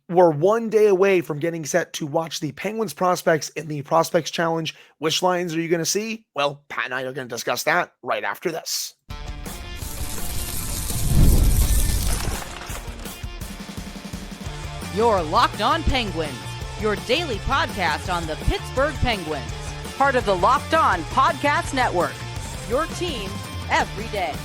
We're one day away from getting set to watch the Penguins prospects in the Prospects Challenge. Which lines are you going to see? Well, Pat and I are going to discuss that right after this. You're Locked On Penguins, your daily podcast on the Pittsburgh Penguins, part of the Locked On Podcast Network, your team every day.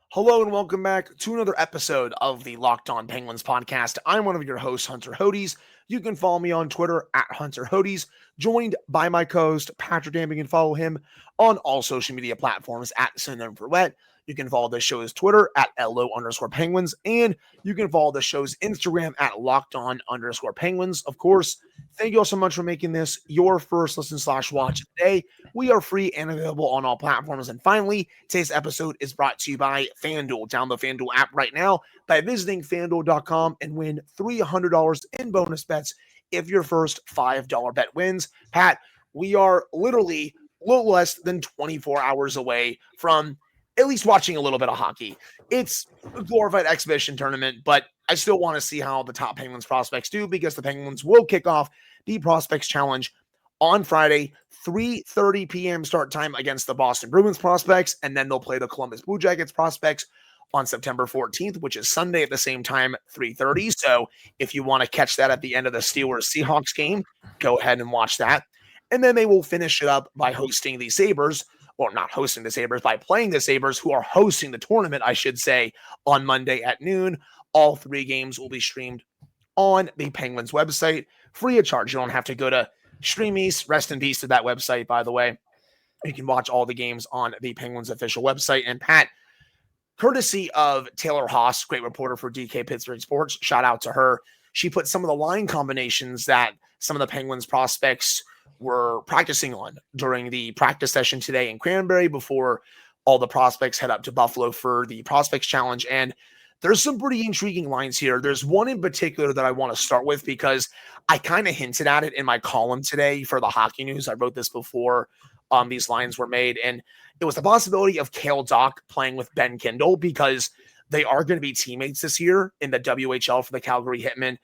Hello and welcome back to another episode of the Locked On Penguins podcast. I'm one of your hosts, Hunter Hodes. You can follow me on Twitter at Hunter Hodes, joined by my co-host, Patrick Dam. You can follow him on all social media platforms at Synonym for Wet. You can follow the show's Twitter at LO_Penguins, and you can follow the show's Instagram at LockedOn_Penguins. Of course, thank you all so much for making this your first listen/watch today. We are free and available on all platforms. And finally, today's episode is brought to you by FanDuel. Download the FanDuel app right now by visiting FanDuel.com and win $300 in bonus bets if your first $5 bet wins. Pat, we are literally a little less than 24 hours away from at least watching a little bit of hockey. It's a glorified exhibition tournament, but I still want to see how the top Penguins prospects do because the Penguins will kick off the Prospects Challenge on Friday, 3:30 p.m. start time against the Boston Bruins prospects, and then they'll play the Columbus Blue Jackets prospects on September 14th, which is Sunday at the same time, 3:30. So if you want to catch that at the end of the Steelers-Seahawks game, go ahead and watch that. And then they will finish it up by hosting the Sabres, or not hosting the Sabres, by playing the Sabres, who are hosting the tournament, I should say, on Monday at noon. All three games will be streamed on the Penguins website, free of charge. You don't have to go to Stream East. Rest in peace to that website, by the way. You can watch all the games on the Penguins official website. And Pat, courtesy of Taylor Haas, great reporter for DK Pittsburgh Sports, shout out to her. She put some of the line combinations that some of the Penguins prospects were practicing on during the practice session today in Cranberry before all the prospects head up to Buffalo for the Prospects Challenge. And there's some pretty intriguing lines here. There's one in particular that I want to start with because I kind of hinted at it in my column today for the Hockey News. I wrote this before these lines were made, and it was the possibility of Cale Dach playing with Ben Kindle because they are going to be teammates this year in the WHL for the Calgary Hitmen.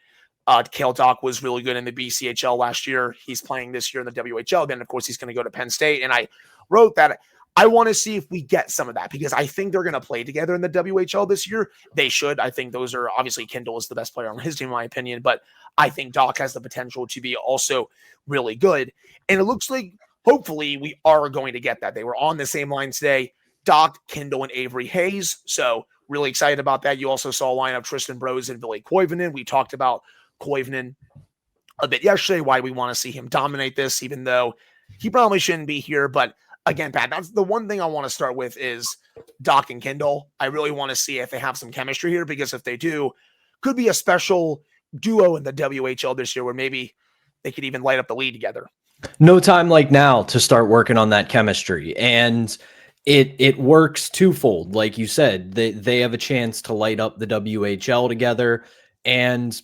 Cale Dach was really good in the BCHL last year. He's playing this year in the WHL. Then, of course, he's going to go to Penn State. And I wrote that I want to see if we get some of that because I think they're going to play together in the WHL this year. They should. I think those are obviously Kindle is the best player on his team, in my opinion. But I think Dach has the potential to be also really good. And it looks like hopefully we are going to get that. They were on the same line today. Dach, Kindle, and Avery Hayes. So really excited about that. You also saw a line of Tristan Brose and Ville Koivunen. We talked about Koivunen a bit yesterday, why we want to see him dominate this, even though he probably shouldn't be here. But again, Pat, that's the one thing I want to start with is Dach and Kindle. I really want to see if they have some chemistry here, because if they do, could be a special duo in the WHL this year where maybe they could even light up the league together. No time like now to start working on that chemistry. And it works twofold. Like you said, they have a chance to light up the WHL together, and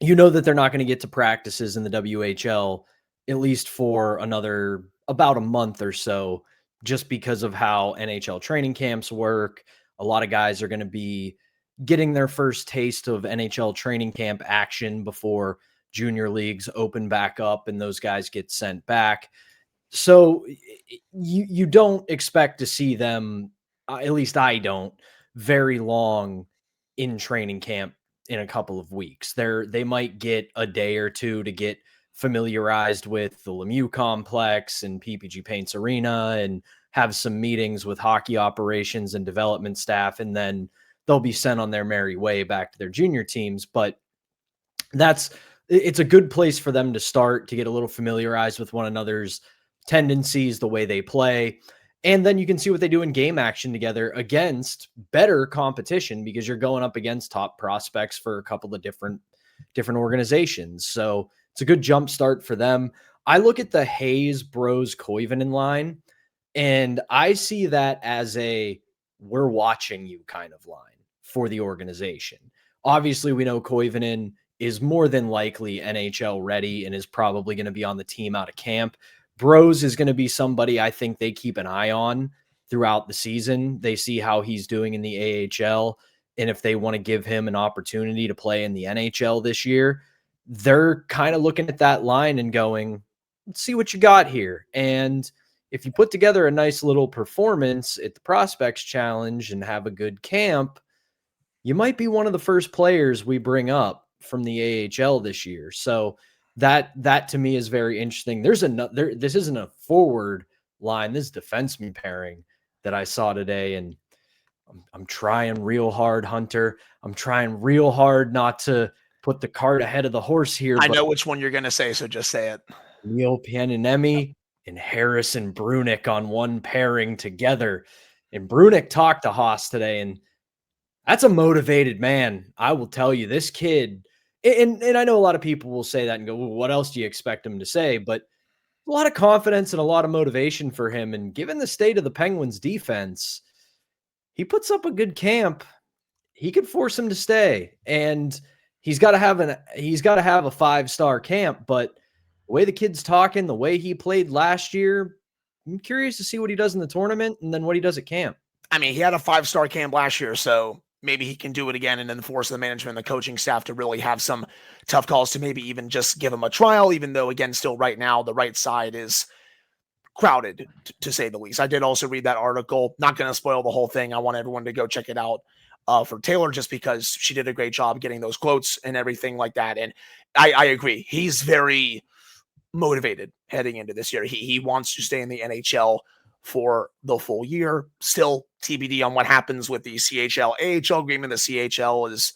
you know that they're not going to get to practices in the WHL at least for another about a month or so, just because of how NHL training camps work. A lot of guys are going to be getting their first taste of NHL training camp action before junior leagues open back up and those guys get sent back. So you don't expect to see them, at least I don't, very long in training camp in a couple of weeks. They might get a day or two to get familiarized with the Lemieux complex and PPG Paints Arena and have some meetings with hockey operations and development staff, and then they'll be sent on their merry way back to their junior teams. But it's a good place for them to start, to get a little familiarized with one another's tendencies, the way they play. And then you can see what they do in game action together against better competition, because you're going up against top prospects for a couple of different organizations. So it's a good jump start for them. I look at the Hayes, Brose, Koivunen line, and I see that as a we're watching you kind of line for the organization. Obviously, we know Koivunen is more than likely NHL ready and is probably going to be on the team out of camp. Brose is going to be somebody I think they keep an eye on throughout the season. They see how he's doing in the AHL, and if they want to give him an opportunity to play in the NHL this year, they're kind of looking at that line and going, let's see what you got here. And if you put together a nice little performance at the Prospects Challenge and have a good camp, you might be one of the first players we bring up from the AHL this year. So that to me is very interesting. There's another, this isn't a forward line, this is defenseman pairing that I saw today. And I'm trying real hard, Hunter. I'm trying real hard not to put the cart ahead of the horse here. I know which one you're going to say, so just say it. Neil Pieninemi and Harrison Brunick on one pairing together. And Brunick talked to Haas today, and that's a motivated man. I will tell you, this kid, and I know a lot of people will say that and go, well, what else do you expect him to say? But a lot of confidence and a lot of motivation for him. And given the state of the Penguins defense, he puts up a good camp. He could force him to stay. And he's got to have a 5-star camp, but the way the kid's talking, the way he played last year, I'm curious to see what he does in the tournament and then what he does at camp. I mean, he had a 5-star camp last year, so maybe he can do it again and then force the management and the coaching staff to really have some tough calls to maybe even just give him a trial, even though, again, still right now, the right side is crowded, to say the least. I did also read that article. Not going to spoil the whole thing. I want everyone to go check it out for Taylor, just because she did a great job getting those quotes and everything like that. And I agree. He's very motivated heading into this year. He wants to stay in the NHL for the full year. Still TBD on what happens with the CHL AHL agreement. The CHL is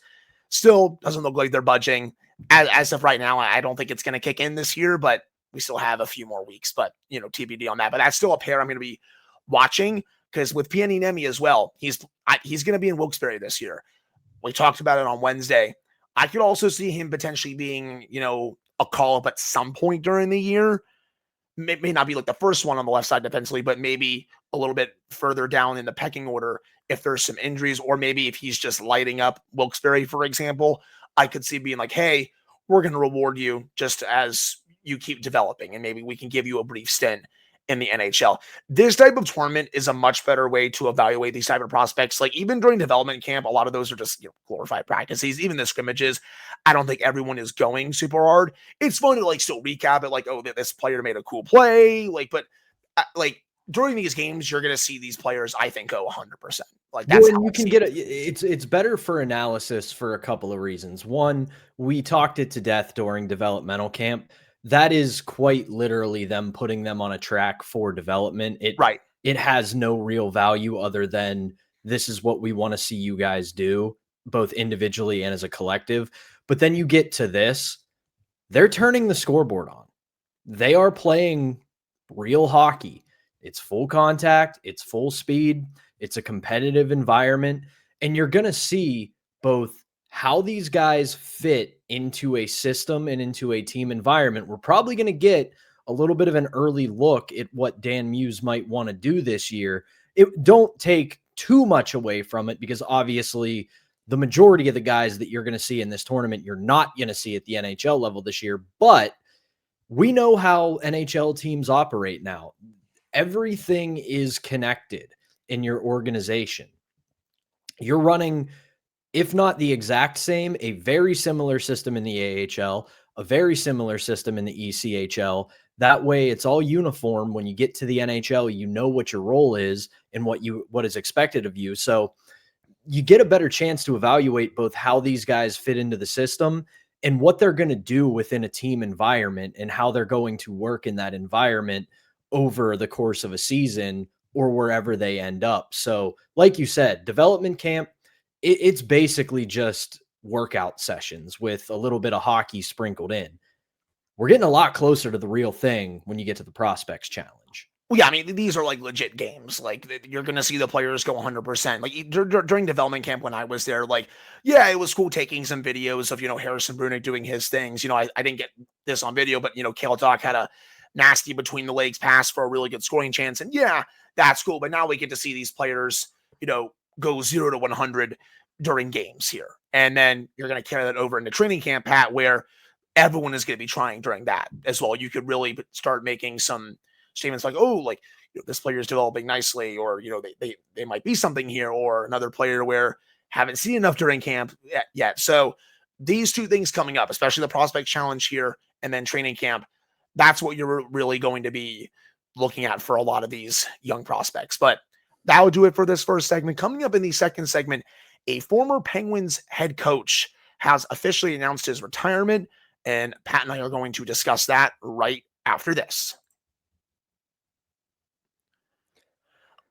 still doesn't look like they're budging as of right now. I don't think it's going to kick in this year, but we still have a few more weeks, but TBD on that. But that's still a pair I'm going to be watching, because with Pieninemi as well, he's going to be in Wilkes-Barre this year. We talked about it on Wednesday. I could also see him potentially being, a call-up at some point during the year. May not be like the first one on the left side defensively, but maybe a little bit further down in the pecking order if there's some injuries, or maybe if he's just lighting up Wilkes-Barre, for example. I could see being like, hey, we're going to reward you just as you keep developing, and maybe we can give you a brief stint in the NHL. This type of tournament is a much better way to evaluate these type of prospects. Like, even during development camp, a lot of those are just glorified practices. Even the scrimmages, I don't think everyone is going super hard. It's fun to still recap it, like, oh, this player made a cool play, but during these games, you're going to see these players, I think, go 100%. That's how you can get it's better for analysis for a couple of reasons. One, we talked it to death during developmental camp. That is quite literally them putting them on a track for development. It has no real value other than this is what we want to see you guys do, both individually and as a collective. But then you get to this, they're turning the scoreboard on. They are playing real hockey. It's full contact. It's full speed. It's a competitive environment. And you're going to see both how these guys fit into a system and into a team environment. We're probably going to get a little bit of an early look at what Dan Muse might want to do this year. Don't take too much away from it, because obviously the majority of the guys that you're going to see in this tournament, you're not going to see at the NHL level this year. But we know how NHL teams operate now. Everything is connected in your organization. You're running, if not the exact same, a very similar system in the AHL, a very similar system in the ECHL. That way it's all uniform. When you get to the NHL, you know what your role is and what is expected of you. So you get a better chance to evaluate both how these guys fit into the system and what they're going to do within a team environment and how they're going to work in that environment over the course of a season or wherever they end up. So like you said, development camp, it's basically just workout sessions with a little bit of hockey sprinkled in. We're getting a lot closer to the real thing when you get to the Prospects Challenge. Well, yeah, I mean, these are legit games. You're going to see the players go 100%. During development camp when I was there, it was cool taking some videos of, Harrison Brunick doing his things. I didn't get this on video, but, Kale Dock had a nasty between the legs pass for a really good scoring chance. And yeah, that's cool. But now we get to see these players, go 0 to 100 during games here. And then you're going to carry that over into training camp, Pat, where everyone is going to be trying during that as well. You could really start making some statements like, this player is developing nicely, or, they might be something here, or another player where Haven't seen enough during camp yet. So these two things coming up, especially the prospect challenge here and then training camp, that's what you're really going to be looking at for a lot of these young prospects. But that will do it for this first segment. Coming up in the second segment, a former Penguins head coach has officially announced his retirement, and Pat and I are going to discuss that right after this.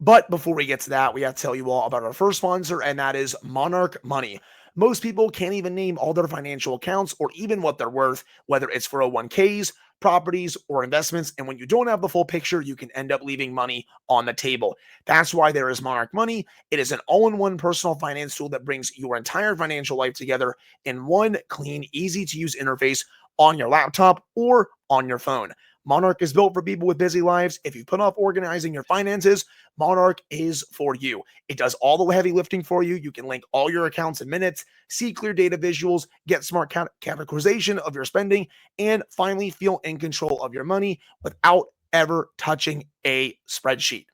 But before we get to that, we have to tell you all about our first sponsor, and that is Monarch Money. Most people can't even name all their financial accounts or even what they're worth, whether it's 401ks, properties, or investments. And when you don't have the full picture, you can end up leaving money on the table. That's why there is Monarch Money. It is an all-in-one personal finance tool that brings your entire financial life together in one clean, easy-to-use interface on your laptop or on your phone. Monarch is built for people with busy lives. If you put off organizing your finances, Monarch is for you. It does all the heavy lifting for you. You can link all your accounts in minutes, see clear data visuals, get smart categorization of your spending, and finally feel in control of your money without ever touching a spreadsheet.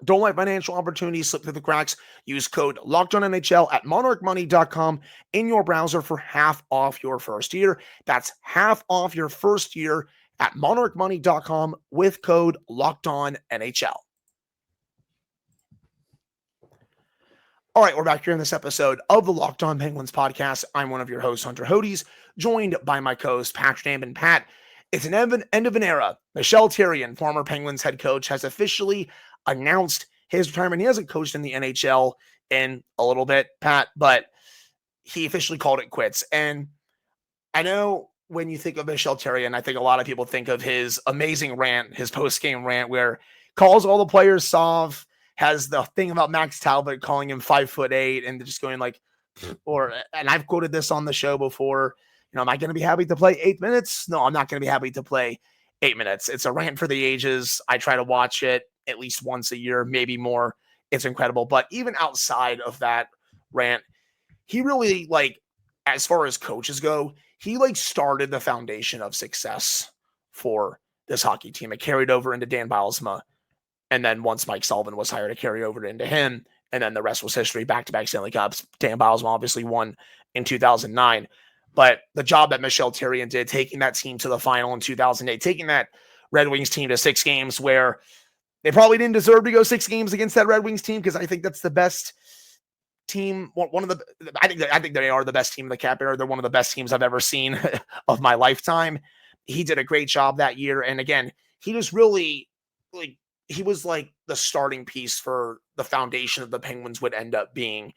Don't let financial opportunities slip through the cracks. Use code LOCKEDONNHL at monarchmoney.com in your browser for half off your first year. That's half off your first year at monarchmoney.com with code LOCKEDONNHL. All right, we're back here in this episode of the Locked On Penguins podcast. I'm one of your hosts, Hunter Hodes, joined by my co-host, Patrick and Pat. It's an end of an era. Michel Therrien, former Penguins head coach, has officially announced his retirement. He hasn't coached in the NHL in a little bit, Pat, but he officially called it quits. And I know when you think of Michel Therrien, I think a lot of people think of his amazing rant, his post-game rant, where calls all the players soft, has the thing about Max Talbot calling him 5'8" and just going like, and I've quoted this on the show before, am I going to be happy to play 8 minutes? No, I'm not going to be happy to play 8 minutes. It's a rant for the ages. I try to watch it at least once a year, maybe more. It's incredible. But even outside of that rant, he really, as far as coaches go, he started the foundation of success for this hockey team. It carried over into Dan Bylsma. And then once Mike Sullivan was hired, to carry over into him. And then the rest was history, back-to-back Stanley Cups. Dan Bylsma obviously won in 2009. But the job that Michel Therrien did, taking that team to the final in 2008, taking that Red Wings team to 6 games where they probably didn't deserve to go 6 games against that Red Wings team, because I think that's the best team. I think they are the best team in the Cap era. They're one of the best teams I've ever seen of my lifetime. He did a great job that year. And again, he just really, he was like the starting piece for the foundation of the Penguins would end up being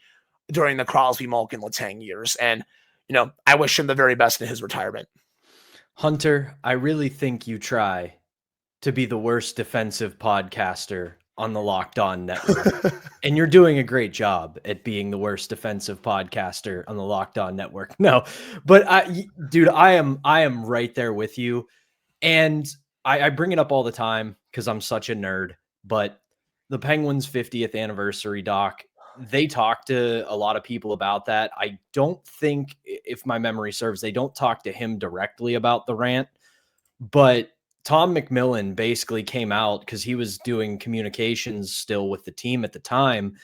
during the Crosby, Malkin, Letang years. And, I wish him the very best in his retirement. Hunter, I really think you try to be the worst defensive podcaster on the Locked On Network. And you're doing a great job at being the worst defensive podcaster on the Locked On Network. No, but dude, I am right there with you. And I bring it up all the time because I'm such a nerd, but the Penguins 50th anniversary doc, they talk to a lot of people about that. I don't think, if my memory serves, they don't talk to him directly about the rant, but Tom McMillan basically came out because he was doing communications still with the team at the time.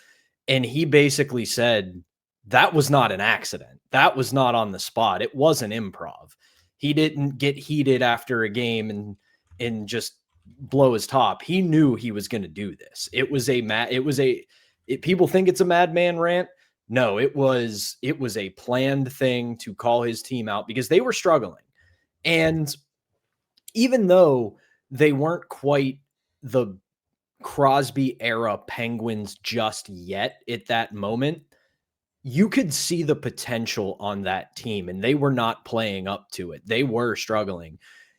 And he basically said that was not an accident. That was not on the spot. It wasn't improv. He didn't get heated after a game and just blow his top. He knew he was going to do this. People think it's a madman rant. No, it was a planned thing to call his team out because they were struggling. And even though they weren't quite the Crosby era Penguins just yet at that moment, you could see the potential on that team, and they were not playing up to it. They were struggling.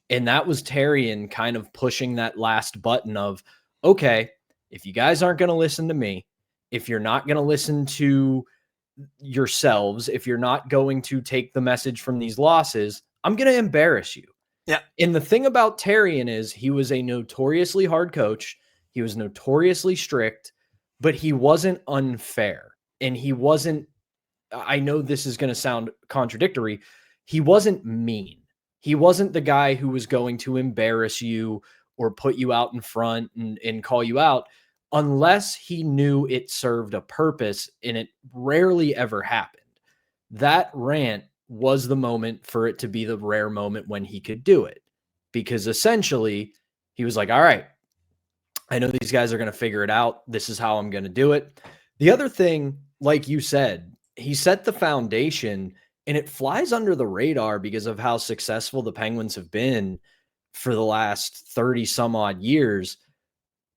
And that was Therrien kind of pushing that last button of, okay, if you guys aren't going to listen to me, if you're not going to listen to yourselves, if you're not going to take the message from these losses, I'm going to embarrass you. Yeah. And the thing about Therrien is he was a notoriously hard coach. He was notoriously strict, but he wasn't unfair. And he wasn't, I know this is going to sound contradictory, he wasn't mean. He wasn't the guy who was going to embarrass you or put you out in front and call you out. unless he knew it served a purpose, and it rarely ever happened. That rant was the moment for it to be the rare moment when he could do it, because essentially he was like, all right, I know these guys are going to figure it out. This is how I'm going to do it. The other thing, like you said, he set the foundation, and it flies under the radar because of how successful the Penguins have been for the last 30 some odd years.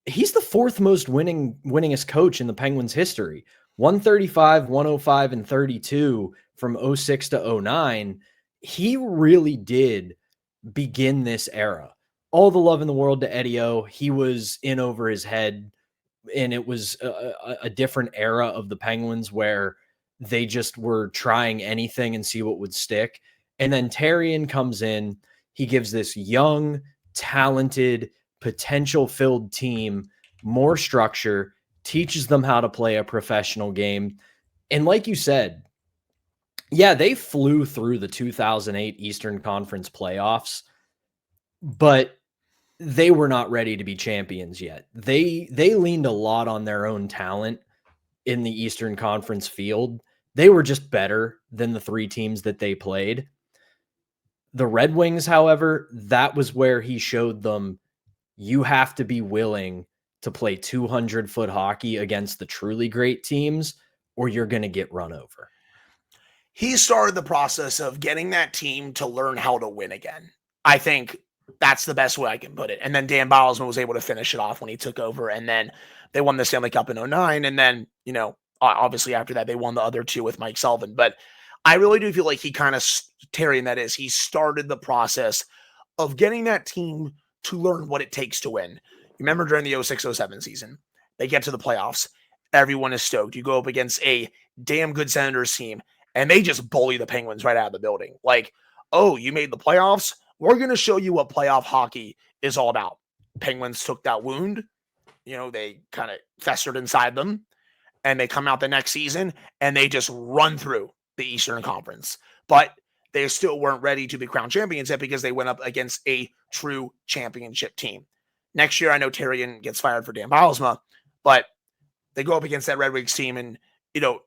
He's the fourth most winningest coach in the Penguins history. 135, 105, and 32 from 06 to 09. He really did begin this era. All the love in the world to Eddie O. He was in over his head, and it was a different era of the Penguins where they just were trying anything and see what would stick. And then Therrien comes in. He gives this young, talented, potential-filled team more structure, teaches them how to play a professional game. And like you said, yeah, they flew through the 2008 Eastern Conference playoffs, but they were not ready to be champions yet. They leaned a lot on their own talent in the Eastern Conference field. They were just better than the three teams that they played. The Red Wings, however, that was where he showed them you have to be willing to play 200-foot hockey against the truly great teams, or you're going to get run over. He started the process of getting that team to learn how to win again. I think that's the best way I can put it. And then Dan Bylsma was able to finish it off when he took over. And then they won the Stanley Cup in 09. And then, obviously after that, they won the other two with Mike Sullivan. But I really do feel like he kind of, he started the process of getting that team to learn what it takes to win. You remember during the 06-07 season, they get to the playoffs. Everyone is stoked. You go up against a damn good Senators team, and they just bully the Penguins right out of the building. Like, oh, you made the playoffs? We're going to show you what playoff hockey is all about. Penguins took that wound. They kind of festered inside them, and they come out the next season, and they just run through the Eastern Conference. But they still weren't ready to be crowned champions yet because they went up against a true championship team. Next year, I know Therrien gets fired for Dan Bylsma, but they go up against that Red Wings team, and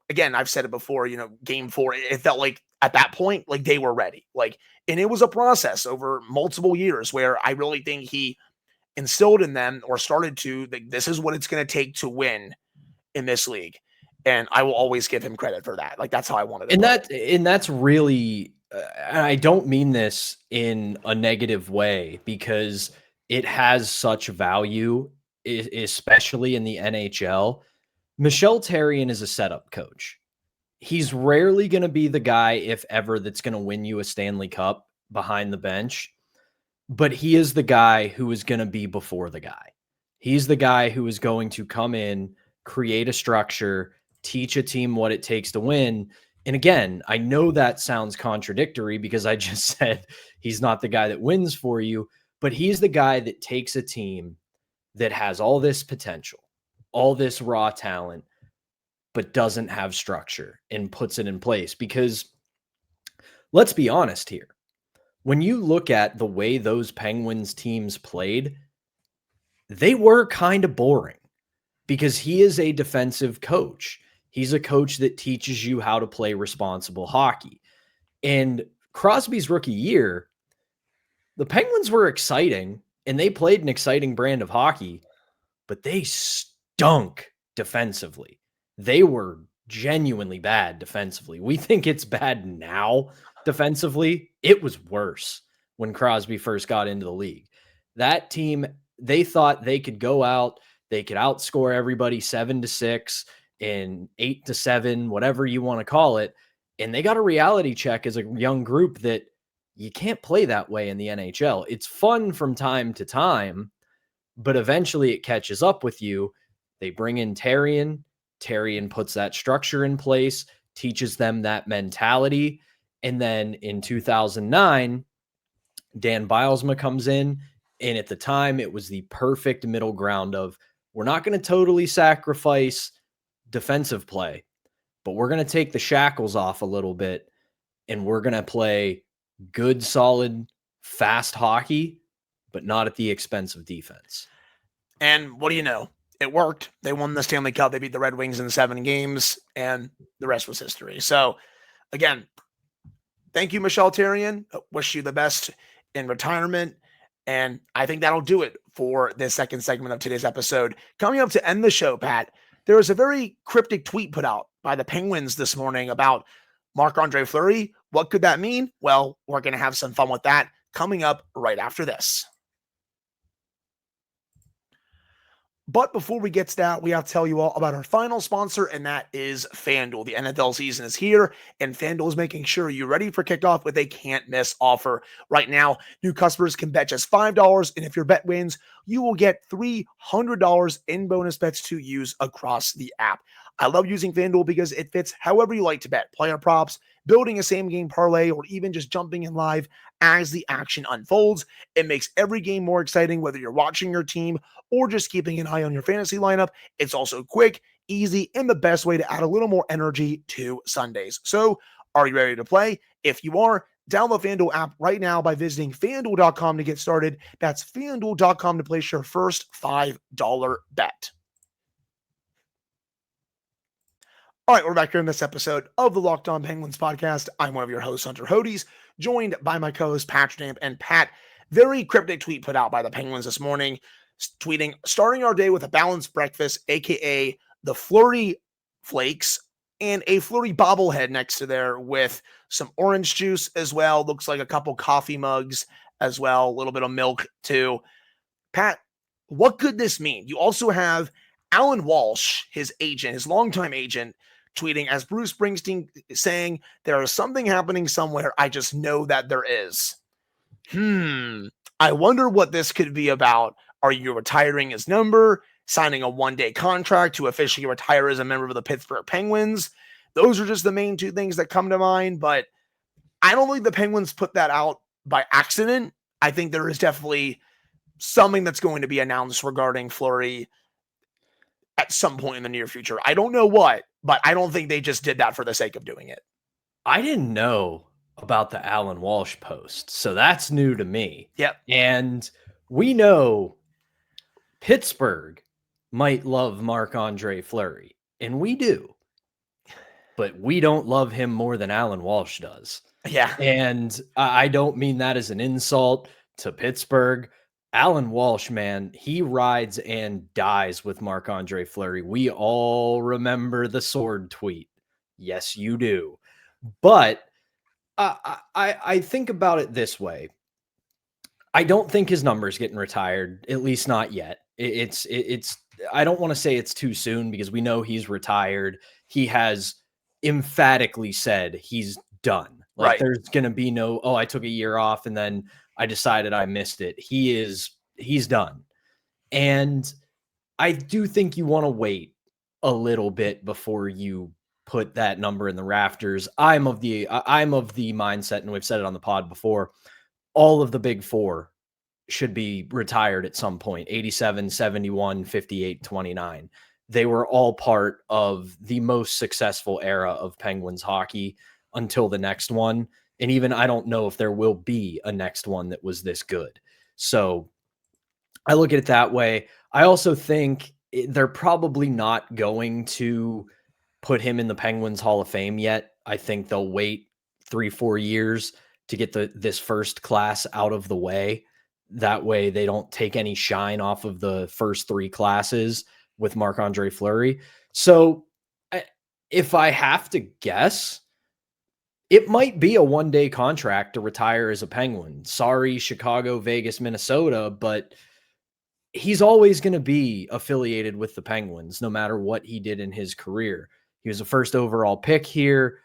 again, I've said it before, game 4, it felt like at that point, like they were ready. And it was a process over multiple years where I really think he instilled in them, or started to, this is what it's going to take to win in this league. And I will always give him credit for that. That's how I wanted it. And that's really, I don't mean this in a negative way, because it has such value, especially in the NHL. Michel Therrien is a setup coach. He's rarely going to be the guy, if ever, that's going to win you a Stanley Cup behind the bench. But he is the guy who is going to be before the guy. He's the guy who is going to come in, create a structure, teach a team what it takes to win. And again, I know that sounds contradictory because I just said he's not the guy that wins for you, but he's the guy that takes a team that has all this potential, all this raw talent, but doesn't have structure and puts it in place. Because let's be honest here. When you look at the way those Penguins teams played, they were kind of boring because he is a defensive coach. He's a coach that teaches you how to play responsible hockey. And Crosby's rookie year, the Penguins were exciting and they played an exciting brand of hockey, but they stunk defensively. They were genuinely bad defensively. We think it's bad now defensively. It was worse when Crosby first got into the league. That team, they thought they could go out, they could outscore everybody 7-6 and 8-7, whatever you want to call it. And they got a reality check as a young group that you can't play that way in the NHL. It's fun from time to time, but eventually it catches up with you. They bring in Therrien. Therrien puts that structure in place, teaches them that mentality. And then in 2009, Dan Bylsma comes in. And at the time, it was the perfect middle ground of, we're not going to totally sacrifice defensive play, but we're going to take the shackles off a little bit, and we're going to play good, solid, fast hockey, but not at the expense of defense. And what do you know? it worked. They won the Stanley Cup. They beat the Red Wings in 7 games, and the rest was history. So, again, thank you, Michel Therrien. Wish you the best in retirement. And I think that'll do it for this second segment of today's episode. Coming up to end the show, Pat, there was a very cryptic tweet put out by the Penguins this morning about Marc-Andre Fleury. What could that mean? Well, we're going to have some fun with that coming up right after this. But before we get to that, we have to tell you all about our final sponsor, and that is FanDuel. The NFL season is here, and FanDuel is making sure you're ready for kickoff with a can't-miss offer. Right now, new customers can bet just $5, and if your bet wins, you will get $300 in bonus bets to use across the app. I love using FanDuel because it fits however you like to bet. Player props, building a same-game parlay, or even just jumping in live as the action unfolds. It makes every game more exciting, whether you're watching your team or just keeping an eye on your fantasy lineup. It's also quick, easy, and the best way to add a little more energy to Sundays. So, are you ready to play? If you are, download the FanDuel app right now by visiting FanDuel.com to get started. That's FanDuel.com to place your first $5 bet. All right, we're back here in this episode of the Locked On Penguins podcast. I'm one of your hosts, Hunter Hodes, joined by my co-host, Patrick. And Pat, very cryptic tweet put out by the Penguins this morning, tweeting, starting our day with a balanced breakfast, a.k.a. the Fleury Flakes, and a Fleury bobblehead next to there with some orange juice as well. Looks like a couple coffee mugs as well, a little bit of milk too. Pat, what could this mean? You also have Alan Walsh, his agent, his longtime agent, tweeting as Bruce Springsteen saying, there is something happening somewhere. I just know that there is. I wonder what this could be about. Are you retiring his number, signing a one-day contract to officially retire as a member of the Pittsburgh Penguins? Those are just the main two things that come to mind, but I don't think the Penguins put that out by accident. I think there is definitely something that's going to be announced regarding Fleury at some point in the near future. I don't know what, but I don't think they just did that for the sake of doing it. I didn't know about the Alan Walsh post, so that's new to me. Yep. And we know Pittsburgh might love Marc-Andre Fleury, and we do, but we don't love him more than Alan Walsh does. Yeah. And I don't mean that as an insult to Pittsburgh. Alan Walsh, man, he rides and dies with Marc-Andre Fleury. We all remember the sword tweet. Yes, you do. But I think about it this way. I don't think his number's getting retired, at least not yet. It's I don't want to say it's too soon because we know he's retired. He has emphatically said he's done. Like right. There's going to be no, I took a year off and then I decided I missed it. He's done. And I do think you want to wait a little bit before you put that number in the rafters. I'm of the mindset, and we've said it on the pod before, all of the big four should be retired at some point. 87, 71, 58, 29. They were all part of the most successful era of Penguins hockey until the next one. And even I don't know if there will be a next one that was this good. So I look at it that way. I also think they're probably not going to put him in the Penguins Hall of Fame yet. I think they'll wait 3-4 years to get this first class out of the way. That way they don't take any shine off of the first 3 classes with Marc-Andre Fleury. So if I have to guess, it might be a one-day contract to retire as a Penguin. Sorry, Chicago, Vegas, Minnesota, but he's always going to be affiliated with the Penguins, no matter what he did in his career. He was a first overall pick here.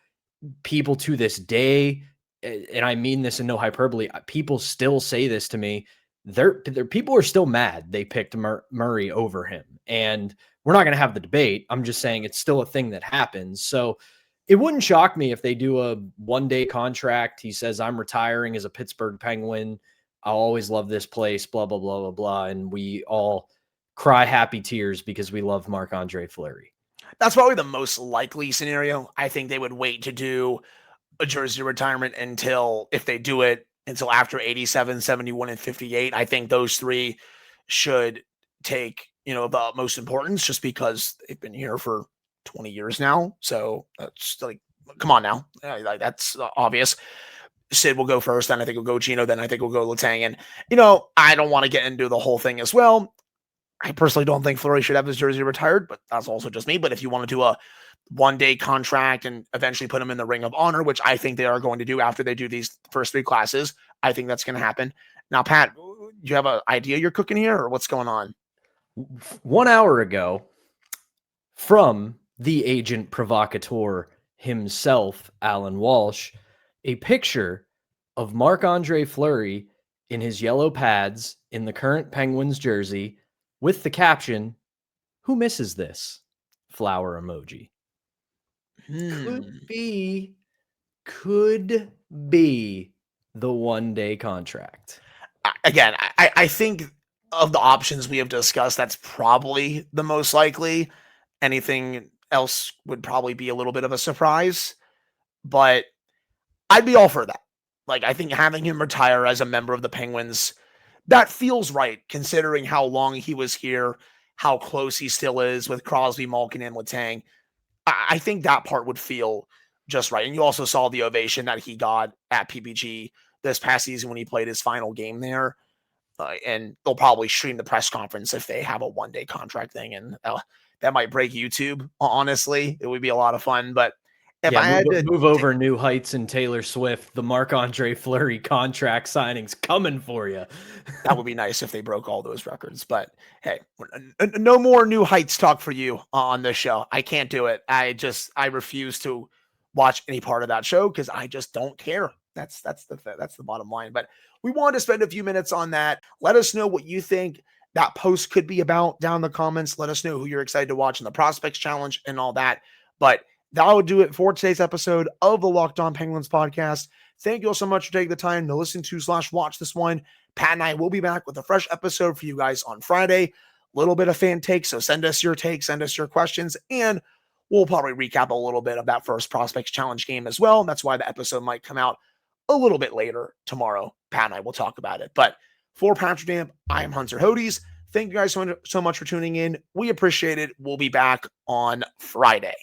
People to this day, and I mean this in no hyperbole, people still say this to me. People are still mad they picked Murray over him. And we're not going to have the debate. I'm just saying it's still a thing that happens. So it wouldn't shock me if they do a one-day contract. He says, I'm retiring as a Pittsburgh Penguin. I'll always love this place, blah, blah, blah, blah, blah. And we all cry happy tears because we love Marc-Andre Fleury. That's probably the most likely scenario. I think they would wait to do a jersey retirement until, if they do it, until after 87, 71, and 58. I think those 3 should take of most importance just because they've been here for 20 years now. So that's like, come on now. That's obvious. Sid will go first, then I think we'll go Gino, then I think we'll go Letang. And, I don't want to get into the whole thing as well. I personally don't think Fleury should have his jersey retired, but that's also just me. But if you want to do a one-day contract and eventually put him in the Ring of Honor, which I think they are going to do after they do these first 3 classes, I think that's going to happen. Now, Pat, do you have an idea you're cooking here or what's going on? 1 hour ago, from the agent provocateur himself, Alan Walsh, a picture of Marc-Andre Fleury in his yellow pads in the current Penguins jersey with the caption, "Who misses this?" Flower emoji. Could be the one-day contract. Again, I think of the options we have discussed, that's probably the most likely. Anything else would probably be a little bit of a surprise, but I'd be all for that. Like, I think having him retire as a member of the Penguins, that feels right, considering how long he was here, how close he still is with Crosby, Malkin, and Letang. I think that part would feel just right. And you also saw the ovation that he got at PPG this past season when he played his final game there. And they'll probably stream the press conference if they have a one-day contract thing. And that might break YouTube, honestly. It would be a lot of fun. But if I had to move over new heights in Taylor Swift, the Marc-Andre Fleury contract signing's coming for you. That would be nice if they broke all those records. But hey, no more new heights talk for you on this show. I can't do it. I refuse to watch any part of that show because I just don't care. That's the bottom line. But we wanted to spend a few minutes on that. Let us know what you think that post could be about down in the comments. Let us know who you're excited to watch in the Prospects Challenge and all that. But that will do it for today's episode of the Locked On Penguins podcast. Thank you all so much for taking the time to listen to / watch this one. Pat and I will be back with a fresh episode for you guys on Friday. A little bit of fan takes, so send us your takes, send us your questions, and we'll probably recap a little bit of that first Prospects Challenge game as well. That's why the episode might come out a little bit later tomorrow. Pat and I will talk about it. But for Patrick Damp, I am Hunter Hodes. Thank you guys so much for tuning in. We appreciate it. We'll be back on Friday.